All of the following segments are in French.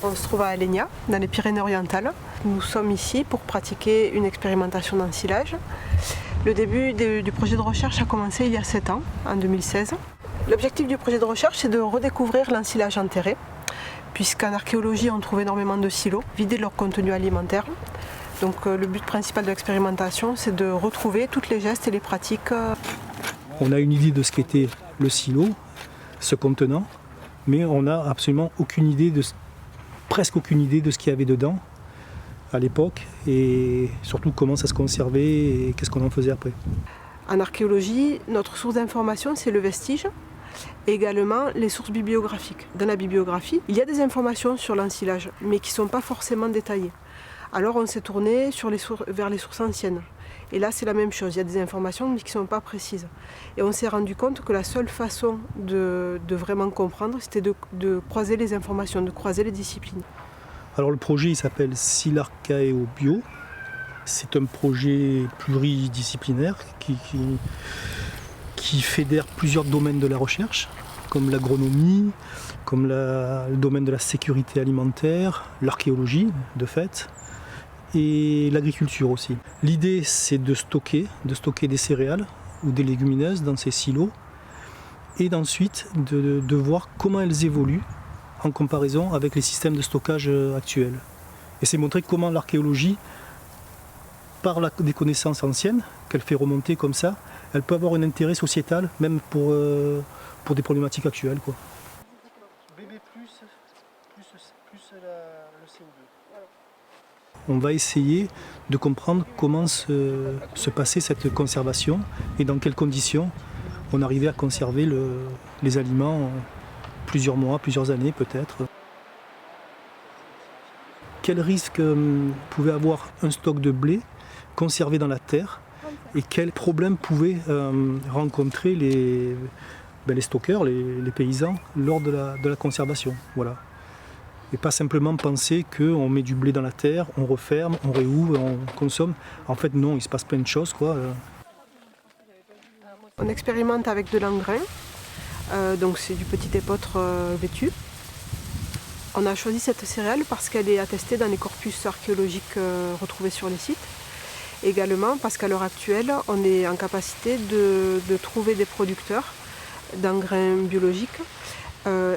On se trouve à Alenia, dans les Pyrénées-Orientales. Nous sommes ici pour pratiquer une expérimentation d'ensilage. Le début du projet de recherche a commencé il y a 7 ans, en 2016. L'objectif du projet de recherche, c'est de redécouvrir l'ensilage enterré, puisqu'en archéologie, on trouve énormément de silos, vidés de leur contenu alimentaire. Donc le but principal de l'expérimentation, c'est de retrouver tous les gestes et les pratiques. On a une idée de ce qu'était le silo, ce contenant, mais on n'a absolument presque aucune idée de ce qu'il y avait dedans à l'époque et surtout comment ça se conservait et qu'est-ce qu'on en faisait après. En archéologie, notre source d'information, c'est le vestige et également les sources bibliographiques. Dans la bibliographie, il y a des informations sur l'ensilage, mais qui ne sont pas forcément détaillées. Alors on s'est tourné vers les sources anciennes. Et là c'est la même chose, il y a des informations mais qui ne sont pas précises. Et on s'est rendu compte que la seule façon de vraiment comprendre, c'était de croiser les informations, de croiser les disciplines. Alors le projet il s'appelle Silarchaeobio. C'est un projet pluridisciplinaire qui fédère plusieurs domaines de la recherche, comme l'agronomie, comme le domaine de la sécurité alimentaire, l'archéologie de fait, et l'agriculture aussi. L'idée c'est de stocker des céréales ou des légumineuses dans ces silos et ensuite de voir comment elles évoluent en comparaison avec les systèmes de stockage actuels. Et c'est montrer comment l'archéologie, par des connaissances anciennes qu'elle fait remonter comme ça, elle peut avoir un intérêt sociétal même pour des problématiques actuelles, quoi. BB plus le CO2. On va essayer de comprendre comment se passait cette conservation et dans quelles conditions on arrivait à conserver les aliments plusieurs mois, plusieurs années peut-être. Quel risque pouvait avoir un stock de blé conservé dans la terre et quels problèmes pouvaient rencontrer les stockeurs, les paysans lors de la conservation. Voilà. Et pas simplement penser qu'on met du blé dans la terre, on referme, on réouvre, on consomme. En fait non, il se passe plein de choses, quoi. On expérimente avec de l'engrais, donc c'est du petit épeautre vêtu. On a choisi cette céréale parce qu'elle est attestée dans les corpus archéologiques retrouvés sur les sites. Également parce qu'à l'heure actuelle, on est en capacité de trouver des producteurs d'engrais biologiques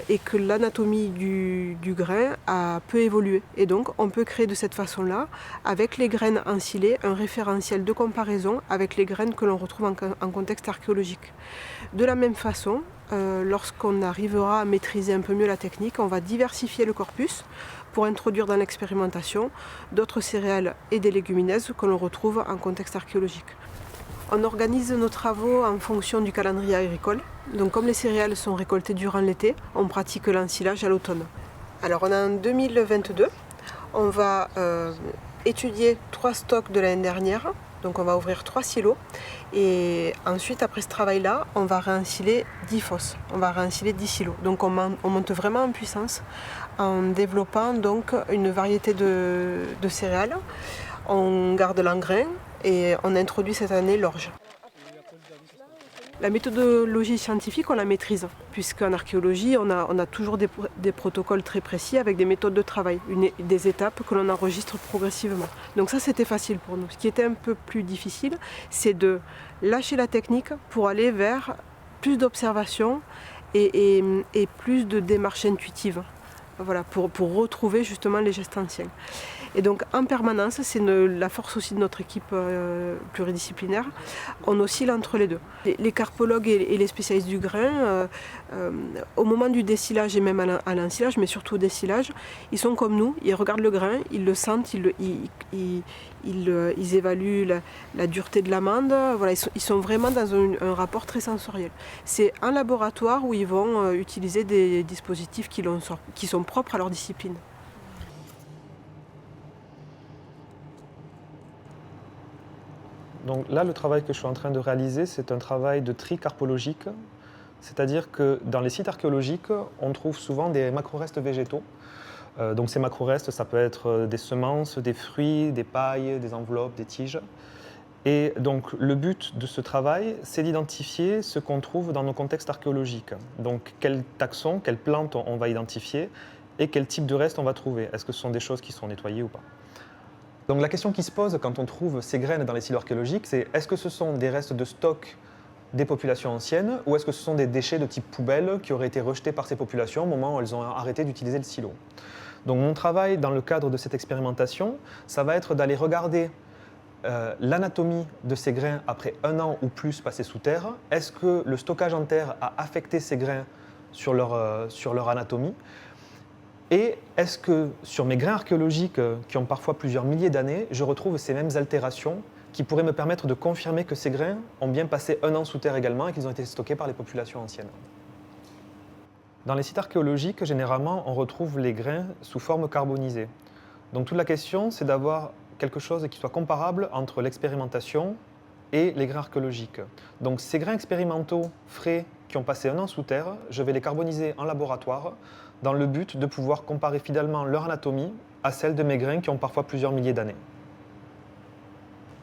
et que l'anatomie du grain a peu évolué. Et donc on peut créer de cette façon-là, avec les graines ensilées, un référentiel de comparaison avec les graines que l'on retrouve en contexte archéologique. De la même façon, lorsqu'on arrivera à maîtriser un peu mieux la technique, on va diversifier le corpus pour introduire dans l'expérimentation d'autres céréales et des légumineuses que l'on retrouve en contexte archéologique. On organise nos travaux en fonction du calendrier agricole. Donc comme les céréales sont récoltées durant l'été, on pratique l'ensilage à l'automne. Alors on est en 2022, on va étudier 3 stocks de l'année dernière. Donc on va ouvrir 3 silos et ensuite après ce travail-là, on va réensiler 10 fosses, on va réensiler 10 silos. Donc on monte vraiment en puissance en développant donc une variété de céréales. On garde l'engrain et on introduit cette année l'orge. La méthodologie scientifique, on la maîtrise, puisqu'en archéologie, on a toujours des protocoles très précis avec des méthodes de travail, des étapes que l'on enregistre progressivement. Donc ça, c'était facile pour nous. Ce qui était un peu plus difficile, c'est de lâcher la technique pour aller vers plus d'observation et plus de démarches intuitives. Voilà, pour retrouver justement les gestes anciens. Et donc en permanence, c'est la force aussi de notre équipe pluridisciplinaire, on oscille entre les deux. Les carpologues et les spécialistes du grain, au moment du dessilage et même à l'ensilage, mais surtout au dessilage, ils sont comme nous, ils regardent le grain, ils le sentent, ils évaluent la dureté de l'amande, voilà, ils sont vraiment dans un rapport très sensoriel. C'est un laboratoire où ils vont utiliser des dispositifs qui sont propres à leur discipline. Donc là, le travail que je suis en train de réaliser, c'est un travail de tri carpologique. C'est-à-dire que dans les sites archéologiques, on trouve souvent des macro-restes végétaux. Donc ces macro-restes, ça peut être des semences, des fruits, des pailles, des enveloppes, des tiges. Et donc le but de ce travail, c'est d'identifier ce qu'on trouve dans nos contextes archéologiques. Donc quels taxons, quelles plantes on va identifier et quel type de reste on va trouver. Est-ce que ce sont des choses qui sont nettoyées ou pas? Donc la question qui se pose quand on trouve ces graines dans les silos archéologiques, c'est est-ce que ce sont des restes de stock des populations anciennes ou est-ce que ce sont des déchets de type poubelle qui auraient été rejetés par ces populations au moment où elles ont arrêté d'utiliser le silo? Donc mon travail dans le cadre de cette expérimentation, ça va être d'aller regarder l'anatomie de ces grains après 1 an ou plus passés sous terre. Est-ce que le stockage en terre a affecté ces grains sur leur anatomie? Et est-ce que sur mes grains archéologiques qui ont parfois plusieurs milliers d'années, je retrouve ces mêmes altérations qui pourraient me permettre de confirmer que ces grains ont bien passé 1 an sous terre également et qu'ils ont été stockés par les populations anciennes? Dans les sites archéologiques, généralement, on retrouve les grains sous forme carbonisée. Donc toute la question, c'est d'avoir quelque chose qui soit comparable entre l'expérimentation et les grains archéologiques. Donc ces grains expérimentaux frais qui ont passé 1 an sous terre, je vais les carboniser en laboratoire dans le but de pouvoir comparer fidèlement leur anatomie à celle de mes grains qui ont parfois plusieurs milliers d'années.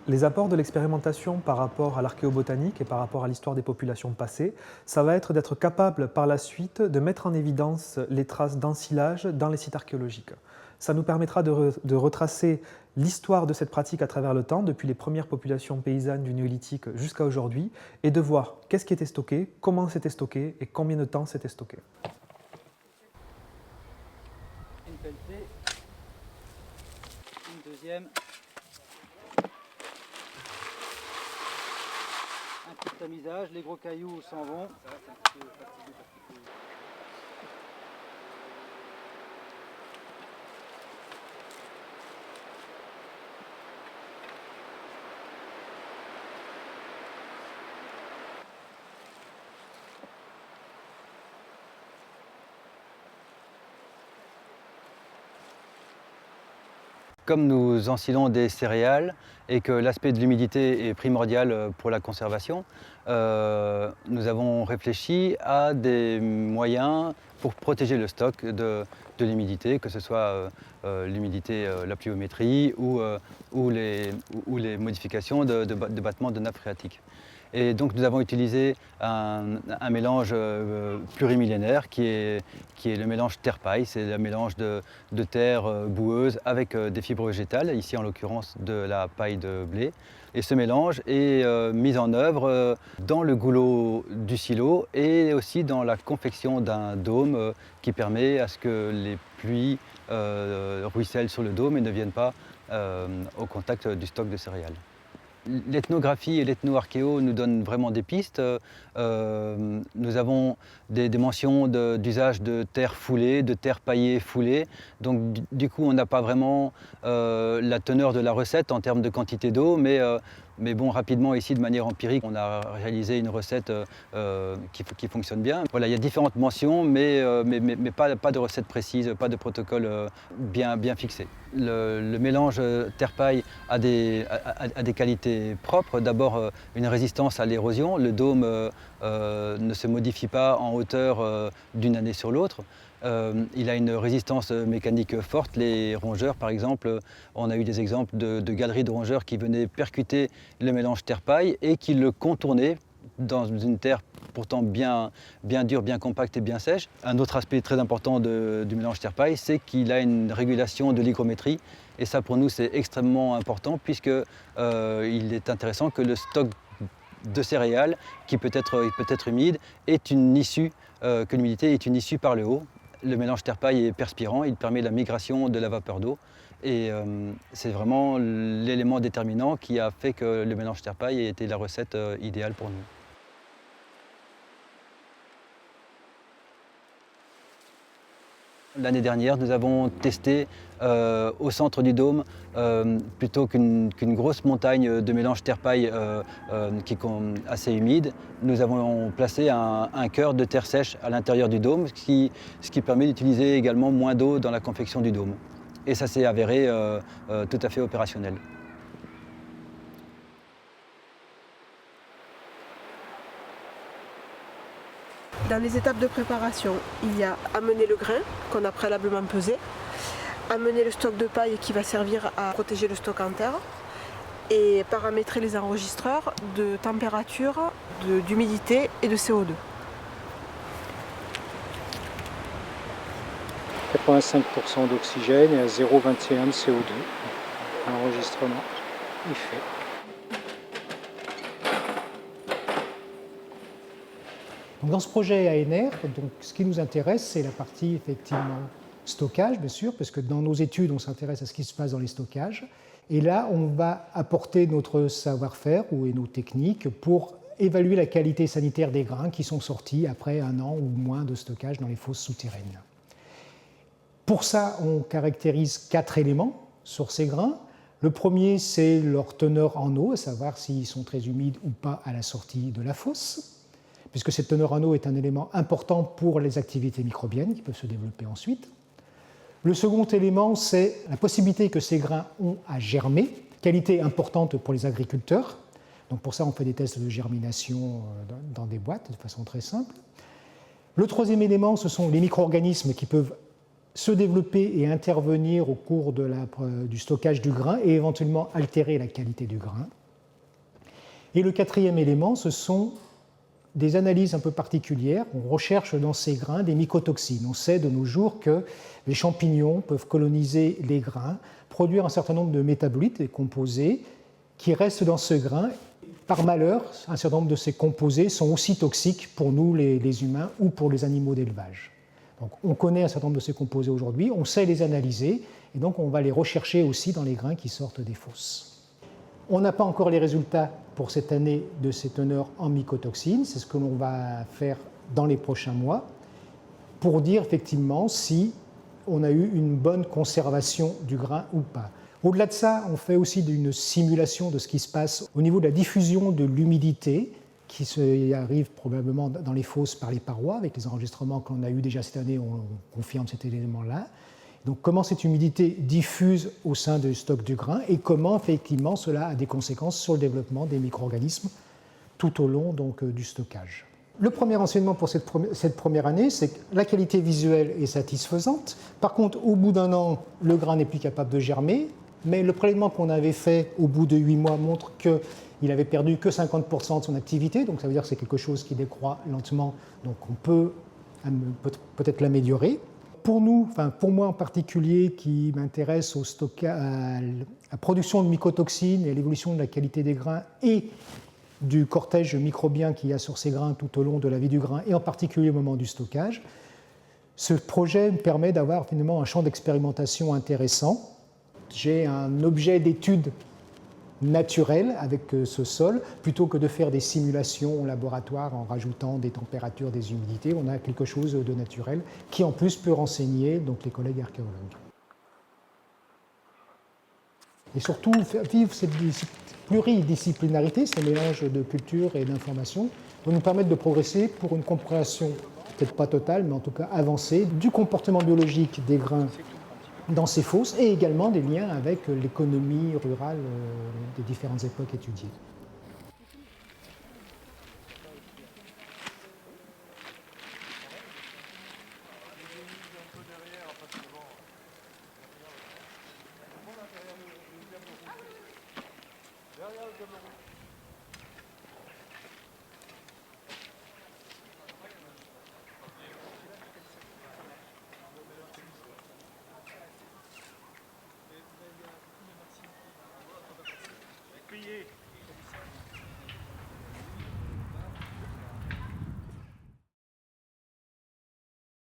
Les apports de l'expérimentation par rapport à l'archéobotanique et par rapport à l'histoire des populations passées, ça va être d'être capable par la suite de mettre en évidence les traces d'ensilage dans les sites archéologiques. Ça nous permettra de retracer l'histoire de cette pratique à travers le temps, depuis les premières populations paysannes du néolithique jusqu'à aujourd'hui, et de voir qu'est-ce qui était stocké, comment c'était stocké et combien de temps c'était stocké. Une pelletée, une deuxième, un petit tamisage, les gros cailloux s'en vont. Ça, c'est un petit peu fatigué parce que Comme nous ensilons des céréales et que l'aspect de l'humidité est primordial pour la conservation, nous avons réfléchi à des moyens pour protéger le stock de l'humidité, que ce soit l'humidité, la pluviométrie ou les modifications de battements de nappe phréatique. Et donc nous avons utilisé un mélange plurimillénaire qui est le mélange terre-paille. C'est un mélange de terre boueuse avec des fibres végétales, ici en l'occurrence de la paille de blé. Et ce mélange est mis en œuvre dans le goulot du silo et aussi dans la confection d'un dôme qui permet à ce que les pluies ruissellent sur le dôme et ne viennent pas au contact du stock de céréales. L'ethnographie et l'ethno-archéo nous donnent vraiment des pistes. Nous avons des mentions d'usage de terre foulée, de terre paillée foulée. Donc du coup, on n'a pas vraiment la teneur de la recette en termes de quantité d'eau, mais bon, rapidement ici, de manière empirique, on a réalisé une recette qui fonctionne bien. Voilà, il y a différentes mentions, mais pas de recette précise, pas de protocole bien fixé. Le mélange terre-paille a des qualités propres. D'abord, une résistance à l'érosion. Le dôme ne se modifie pas en hauteur d'une année sur l'autre. Il a une résistance mécanique forte. Les rongeurs, par exemple, on a eu des exemples de galeries de rongeurs qui venaient percuter le mélange terre-paille et qui le contournaient dans une terre pourtant bien dure, bien compacte et bien sèche. Un autre aspect très important du mélange terre-paille, c'est qu'il a une régulation de l'hygrométrie. Et ça, pour nous, c'est extrêmement important puisque il est intéressant que le stock de céréales, qui peut être humide, est une issue, que l'humidité est une issue par le haut. Le mélange terre-paille est perspirant, il permet la migration de la vapeur d'eau. Et c'est vraiment l'élément déterminant qui a fait que le mélange terre-paille ait été la recette idéale pour nous. L'année dernière, nous avons testé au centre du dôme, plutôt qu'une grosse montagne de mélange terre-paille qui est assez humide, nous avons placé un cœur de terre sèche à l'intérieur du dôme, ce qui permet d'utiliser également moins d'eau dans la confection du dôme. Et ça s'est avéré tout à fait opérationnel. Dans les étapes de préparation, il y a amener le grain qu'on a préalablement pesé, amener le stock de paille qui va servir à protéger le stock en terre et paramétrer les enregistreurs de température, d'humidité et de CO2. 85% d'oxygène et à 0,21 de CO2. L'enregistrement est fait. Donc dans ce projet ANR, donc, ce qui nous intéresse, c'est la partie effectivement stockage, bien sûr, parce que dans nos études, on s'intéresse à ce qui se passe dans les stockages. Et là, on va apporter notre savoir-faire et nos techniques pour évaluer la qualité sanitaire des grains qui sont sortis après 1 an ou moins de stockage dans les fosses souterraines. Pour ça, on caractérise 4 éléments sur ces grains. Le premier, c'est leur teneur en eau, à savoir s'ils sont très humides ou pas à la sortie de la fosse, puisque cette teneur en eau est un élément important pour les activités microbiennes qui peuvent se développer ensuite. Le second élément, c'est la possibilité que ces grains ont à germer, qualité importante pour les agriculteurs. Donc pour ça, on fait des tests de germination dans des boîtes de façon très simple. Le troisième élément, ce sont les micro-organismes qui peuvent se développer et intervenir au cours du stockage du grain et éventuellement altérer la qualité du grain. Et le quatrième élément, ce sont des analyses un peu particulières. On recherche dans ces grains des mycotoxines. On sait de nos jours que les champignons peuvent coloniser les grains, produire un certain nombre de métabolites, des composés, qui restent dans ce grain. Par malheur, un certain nombre de ces composés sont aussi toxiques pour nous, les humains, ou pour les animaux d'élevage. Donc, on connaît un certain nombre de ces composés aujourd'hui, on sait les analyser, et donc on va les rechercher aussi dans les grains qui sortent des fosses. On n'a pas encore les résultats pour cette année de ces teneurs en mycotoxines, c'est ce que l'on va faire dans les prochains mois, pour dire effectivement si on a eu une bonne conservation du grain ou pas. Au-delà de ça, on fait aussi une simulation de ce qui se passe au niveau de la diffusion de l'humidité qui arrive probablement dans les fosses par les parois. Avec les enregistrements qu'on a eus déjà cette année, on confirme cet élément-là. Donc comment cette humidité diffuse au sein du stock du grain et comment effectivement cela a des conséquences sur le développement des micro-organismes tout au long du stockage. Le premier enseignement pour cette première année, c'est que la qualité visuelle est satisfaisante. Par contre, au bout d'1 an, le grain n'est plus capable de germer, mais le prélèvement qu'on avait fait au bout de 8 mois montre qu'il avait perdu que 50% de son activité, donc ça veut dire que c'est quelque chose qui décroît lentement, donc on peut peut-être l'améliorer. Pour nous, pour moi en particulier, qui m'intéresse à la production de mycotoxines et à l'évolution de la qualité des grains et du cortège microbien qu'il y a sur ces grains tout au long de la vie du grain, et en particulier au moment du stockage, ce projet me permet d'avoir finalement un champ d'expérimentation intéressant. J'ai un objet d'étude naturel avec ce sol, plutôt que de faire des simulations au laboratoire en rajoutant des températures, des humidités. On a quelque chose de naturel qui en plus peut renseigner donc, les collègues archéologues. Et surtout, vivre cette pluridisciplinarité, ce mélange de culture et d'information, va nous permettre de progresser pour une compréhension, peut-être pas totale, mais en tout cas avancée, du comportement biologique des grains dans ces fosses et également des liens avec l'économie rurale des différentes époques étudiées. Derrière le